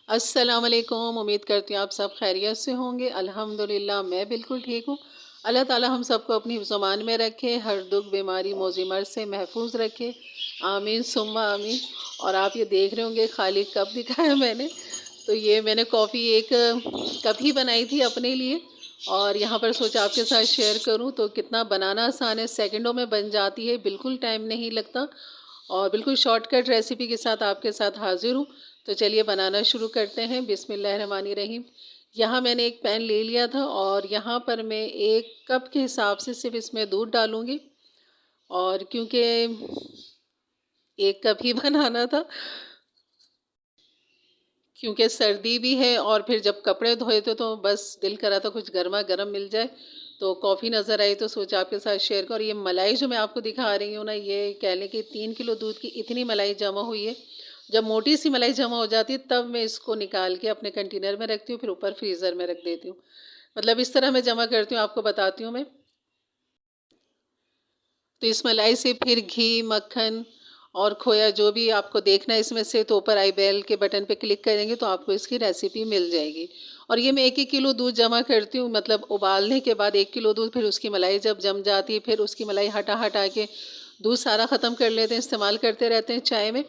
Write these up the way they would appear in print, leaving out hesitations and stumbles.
अस्सलाम वालेकुम। उम्मीद करती हूँ आप सब खैरियत से होंगे। अल्हम्दुलिल्लाह मैं बिल्कुल ठीक हूँ। अल्लाह ताला हम सबको अपनी ज़ुबान में रखे, हर दुख बीमारी मौजिमर से महफूज रखे। आमीन सुम्मा आमीन। और आप ये देख रहे होंगे खाली कप दिखाया मैंने, तो ये मैंने कॉफ़ी एक कप ही बनाई थी अपने लिए, और यहाँ पर सोचा आपके साथ शेयर करूँ। तो कितना बनाना आसान है, सेकंडों में बन जाती है, बिल्कुल टाइम नहीं लगता, और बिल्कुल शॉर्टकट रेसिपी के साथ आपके साथ हाजिर हूँ। तो चलिए बनाना शुरू करते हैं। बिस्मिल्लाहिर्रहमानिर्रहीम। यहाँ मैंने एक पैन ले लिया था, और यहाँ पर मैं एक कप के हिसाब से सिर्फ इसमें दूध डालूँगी। और क्योंकि एक कप ही बनाना था, क्योंकि सर्दी भी है, और फिर जब कपड़े धोए थे तो बस दिल करा था कुछ गर्मा गर्म मिल जाए। तो कॉफ़ी नज़र आई तो सोचा आपके साथ शेयर करूँ। और ये मलाई जो मैं आपको दिखा रही हूँ ना, ये कह लें कि 3 किलो दूध की इतनी मलाई जमा हुई है। जब मोटी सी मलाई जमा हो जाती है तब मैं इसको निकाल के अपने कंटेनर में रखती हूँ, फिर ऊपर फ्रीज़र में रख देती हूँ। मतलब इस तरह मैं जमा करती हूँ, आपको बताती हूँ मैं। तो इस मलाई से फिर घी, मक्खन और खोया जो भी आपको देखना है इसमें से, तो ऊपर आई बेल के बटन पे क्लिक करेंगे तो आपको इसकी रेसिपी मिल जाएगी। और ये मैं 1-1 किलो दूध जमा करती हूँ, मतलब उबालने के बाद 1 किलो दूध, फिर उसकी मलाई जब जम जाती है फिर उसकी मलाई हटा हटा के दूध सारा ख़त्म कर लेते हैं, इस्तेमाल करते रहते हैं चाय में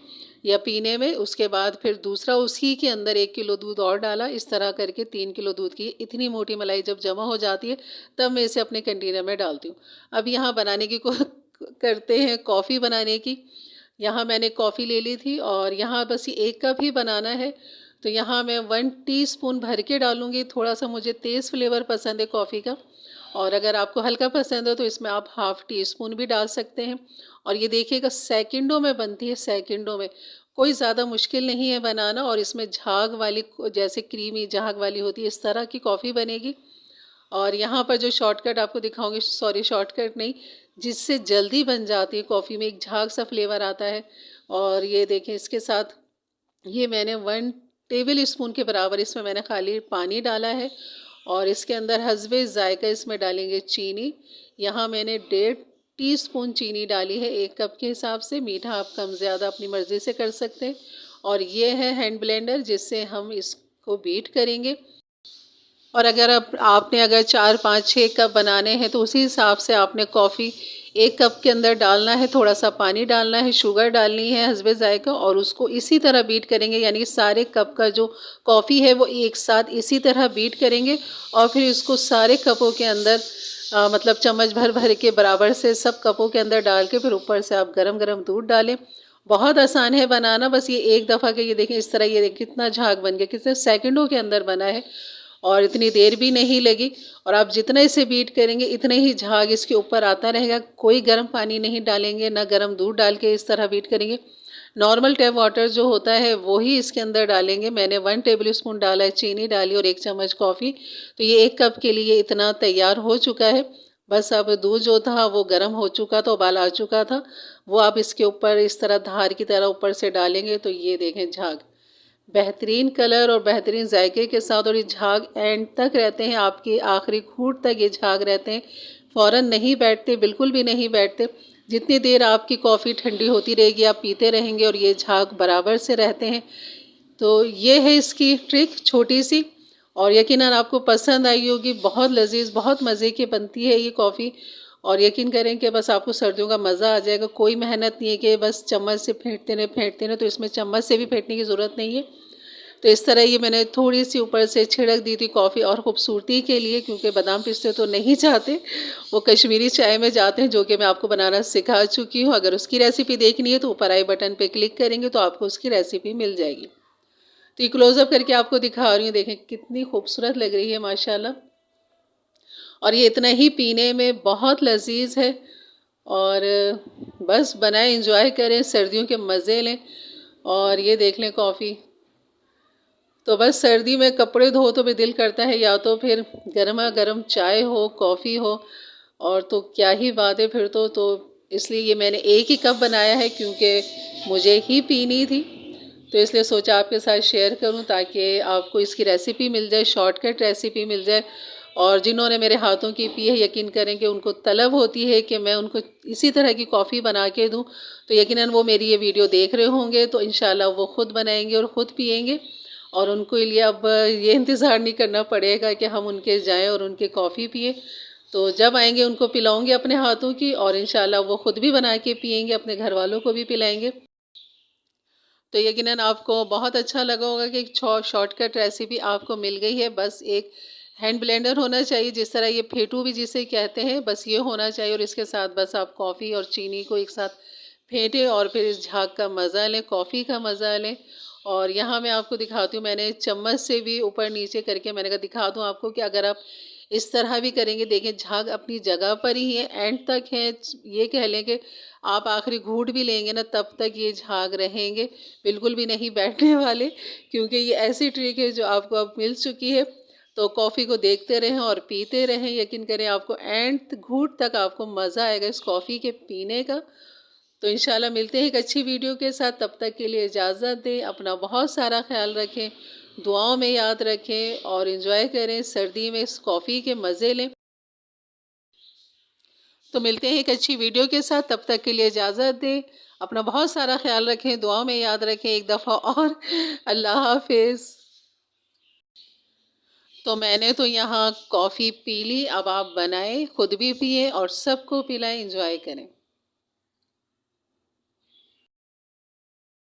या पीने में। उसके बाद फिर दूसरा उसी के अंदर 1 किलो दूध और डाला, इस तरह करके 3 किलो दूध की इतनी मोटी मलाई जब जमा हो जाती है तब मैं इसे अपने कंटेनर में डालती हूँ। अब यहाँ बनाने की करते हैं कॉफ़ी बनाने की। यहाँ मैंने कॉफ़ी ले ली थी, और यहाँ बस ये एक कप ही बनाना है। तो यहाँ मैं 1 टीस्पून भर के डालूँगी। थोड़ा सा मुझे तेज़ फ्लेवर पसंद है कॉफ़ी का, और अगर आपको हल्का पसंद हो तो इसमें आप हाफ़ टी स्पून भी डाल सकते हैं। और ये देखिएगा सेकंडों में बनती है, सेकंडों में। कोई ज़्यादा मुश्किल नहीं है बनाना, और इसमें झाग वाली, जैसे क्रीमी झाग वाली होती है, इस तरह की कॉफ़ी बनेगी। और यहाँ पर जो शॉर्टकट आपको दिखाऊंगी, सॉरी शॉर्टकट नहीं, जिससे जल्दी बन जाती है कॉफ़ी में, एक झाग सा फ्लेवर आता है। और ये देखें इसके साथ ये मैंने 1 टेबल स्पून के बराबर इसमें मैंने खाली पानी डाला है, और इसके अंदर हस्बे ज़ायका इसमें डालेंगे चीनी। यहाँ मैंने 1.5 टीस्पून चीनी डाली है एक कप के हिसाब से। मीठा आप कम ज़्यादा अपनी मर्ज़ी से कर सकते हैं। और ये है हैंड ब्लेंडर, जिससे हम इसको बीट करेंगे। और अगर आपने अगर 4, 5, 6 कप बनाने हैं तो उसी हिसाब से आपने कॉफ़ी एक कप के अंदर डालना है, थोड़ा सा पानी डालना है, शुगर डालनी है हस्बे ज़ायका, और उसको इसी तरह बीट करेंगे। यानी कि सारे कप का जो कॉफ़ी है वो एक साथ इसी तरह बीट करेंगे, और फिर इसको सारे कपों के अंदर मतलब चम्मच भर भर के बराबर से सब कपों के अंदर डाल के फिर ऊपर से आप गरम गरम दूध डालें। बहुत आसान है बनाना, बस ये एक दफ़ा के, ये देखें इस तरह, ये देखें कितना झाग बन गया, कितने सेकंडों के अंदर बना है, और इतनी देर भी नहीं लगी। और आप जितना इसे बीट करेंगे इतने ही झाग इसके ऊपर आता रहेगा। कोई गर्म पानी नहीं डालेंगे, ना गर्म दूध डाल के इस तरह बीट करेंगे। नॉर्मल टैप वाटर जो होता है वो ही इसके अंदर डालेंगे। मैंने 1 टेबल स्पून डाला है, चीनी डाली, और 1 चम्मच कॉफ़ी। तो ये एक कप के लिए इतना तैयार हो चुका है। बस अब दूध जो था वो गर्म हो चुका था, उबाल आ चुका था, वो आप इसके ऊपर इस तरह धार की तरह ऊपर से डालेंगे तो ये देखें झाग, बेहतरीन कलर और बेहतरीन जायके के साथ। और ये झाग एंड तक रहते हैं, आपकी आखिरी घूंट तक ये झाग रहते हैं, फ़ौरन नहीं बैठते, बिल्कुल भी नहीं बैठते। जितनी देर आपकी कॉफ़ी ठंडी होती रहेगी आप पीते रहेंगे और ये झाग बराबर से रहते हैं। तो ये है इसकी ट्रिक छोटी सी, और यकीनन आपको पसंद आई होगी। बहुत लजीज, बहुत मज़े की बनती है ये कॉफ़ी। और यकीन करें कि बस आपको सर्दियों का मज़ा आ जाएगा। कोई मेहनत नहीं है कि बस चम्मच से फेंटते रहे फेंटते रहे, तो इसमें चम्मच से भी फेंटने की ज़रूरत नहीं है। तो इस तरह ये मैंने थोड़ी सी ऊपर से छिड़क दी थी कॉफ़ी, और ख़ूबसूरती के लिए, क्योंकि बादाम पिस्ते तो नहीं चाहते, वो कश्मीरी चाय में जाते हैं, जो कि मैं आपको बनाना सिखा चुकी हूँ। अगर उसकी रेसिपी देखनी है तो ऊपर आई बटन पे क्लिक करेंगे तो आपको उसकी रेसिपी मिल जाएगी। तो ये क्लोज़अप करके आपको दिखा रही हूँ, देखें कितनी खूबसूरत लग रही है माशाल्लाह। और ये इतना ही पीने में बहुत लजीज है। और बस बनाएं, इंजॉय करें, सर्दियों के मज़े लें। और ये देख लें कॉफ़ी। तो बस सर्दी में कपड़े धो तो भी दिल करता है या तो फिर गर्मा गर्म चाय हो, कॉफ़ी हो, और तो क्या ही बात है फिर तो इसलिए ये मैंने एक ही कप बनाया है, क्योंकि मुझे ही पीनी थी। तो इसलिए सोचा आपके साथ शेयर करूं ताकि आपको इसकी रेसिपी मिल जाए, शॉर्टकट रेसिपी मिल जाए। और जिन्होंने मेरे हाथों की पी है, यकीन करें कि उनको तलब होती है कि मैं उनको इसी तरह की कॉफ़ी बना के दूं, तो यकीनन वो मेरी ये वीडियो देख रहे होंगे, तो इंशाल्लाह वो ख़ुद बनाएंगे और ख़ुद पिएंगे। और उनको लिए अब ये इंतज़ार नहीं करना पड़ेगा कि हम उनके जाएं और उनके कॉफ़ी पिए। तो जब आएंगे उनको पिलाऊंगी अपने हाथों की, और इंशाल्लाह वो खुद भी बना के पियेंगे, अपने घर वालों को भी पिलाएंगे। तो यकीनन आपको बहुत अच्छा लगा होगा कि एक शॉर्टकट रेसिपी आपको मिल गई है। बस एक हैंड ब्लेंडर होना चाहिए, जिस तरह ये फेटू भी जिसे कहते हैं, बस ये होना चाहिए। और इसके साथ बस आप कॉफ़ी और चीनी को एक साथ फेंटें और फिर इस झाग का मज़ा लें, कॉफ़ी का मज़ा लें। और यहाँ मैं आपको दिखाती हूँ, मैंने चम्मच से भी ऊपर नीचे करके मैंने कहा दिखा दूँ आपको कि अगर आप इस तरह भी करेंगे, देखें झाग अपनी जगह पर ही है, एंड तक है। ये कह लें कि आप आखिरी घूंट भी लेंगे ना, तब तक ये झाग रहेंगे, बिल्कुल भी नहीं बैठने वाले। क्योंकि ये ऐसी ट्रिक है जो आपको अब मिल चुकी है। तो कॉफ़ी को देखते रहें और पीते रहें, यकीन करें आपको एंड घूंट तक आपको मज़ा आएगा इस कॉफ़ी के पीने का। तो इंशाल्लाह मिलते हैं एक अच्छी वीडियो के साथ, तब तक के लिए इजाज़त दें। अपना बहुत सारा ख्याल रखें, दुआओं में याद रखें और इन्जॉय करें, सर्दी में इस कॉफ़ी के मज़े लें। तो मिलते हैं एक अच्छी वीडियो के साथ, तब तक के लिए इजाज़त दें। अपना बहुत सारा ख्याल रखें, दुआओं में याद रखें एक दफ़ा और। अल्लाह हाफ़िज़। तो मैंने तो यहाँ कॉफ़ी पी ली, अब आप बनाएं, खुद भी पिए और सबको पिलाएं, इंजॉय करें।